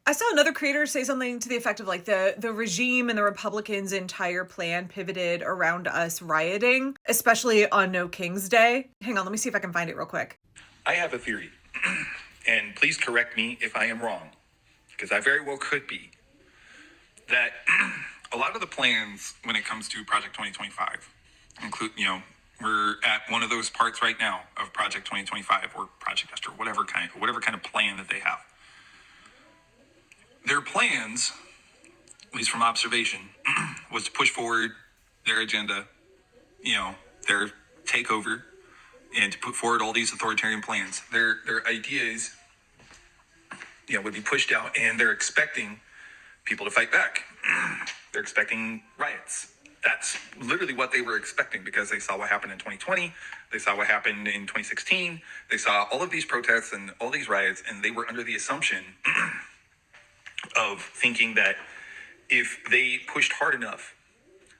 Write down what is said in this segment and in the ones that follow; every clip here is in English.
I saw another creator say something to the effect of like the regime and the Republicans' entire plan pivoted around us rioting, especially on No King's Day. Hang on, let me see if I can find it real quick. I have a theory, and please correct me if I am wrong, because I very well could be, that a lot of the plans when it comes to Project 2025 include, we're at one of those parts right now of Project 2025 or Project Esther, whatever kind of plan that they have. Their plans, at least from observation, was to push forward their agenda, their takeover, and to put forward all these authoritarian plans. Their ideas, would be pushed out, and they're expecting people to fight back. They're expecting riots. That's literally what they were expecting, because they saw what happened in 2020. They saw what happened in 2016. They saw all of these protests and all these riots, and they were under the assumption of thinking that if they pushed hard enough,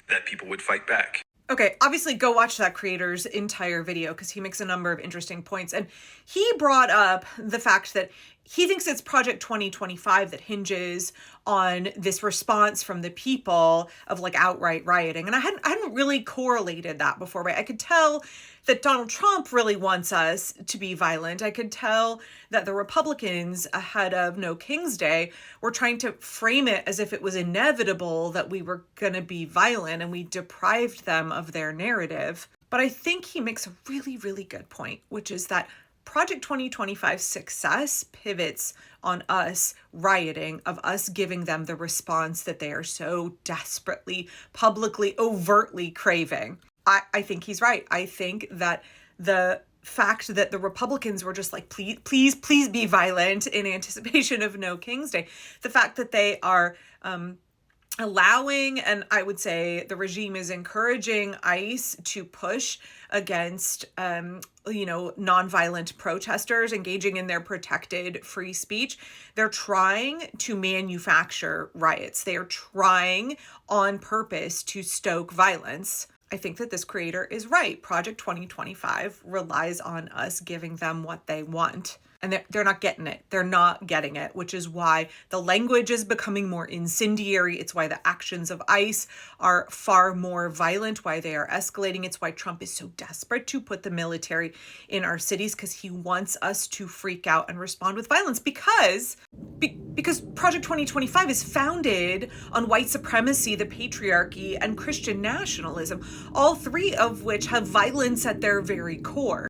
that people would fight back. Okay, obviously go watch that creator's entire video because he makes a number of interesting points. And he brought up the fact that he thinks it's Project 2025 that hinges on this response from the people of like outright rioting. And I hadn't really correlated that before, right? I could tell that Donald Trump really wants us to be violent. I could tell that the Republicans ahead of No King's Day were trying to frame it as if it was inevitable that we were going to be violent, and we deprived them of their narrative. But I think he makes a really, really good point, which is that Project 2025 success pivots on us rioting, of us giving them the response that they are so desperately, publicly, overtly craving. I think he's right. I think that the fact that the Republicans were just like, please be violent in anticipation of No King's Day, the fact that they are allowing, and I would say the regime is encouraging ICE to push against, nonviolent protesters engaging in their protected free speech. They're trying to manufacture riots. They are trying on purpose to stoke violence. I think that this creator is right. Project 2025 relies on us giving them what they want. And they're not getting it. They're not getting it, which is why the language is becoming more incendiary. It's why the actions of ICE are far more violent, why they are escalating. It's why Trump is so desperate to put the military in our cities, because he wants us to freak out and respond with violence, because Project 2025 is founded on white supremacy, the patriarchy, and Christian nationalism, all three of which have violence at their very core.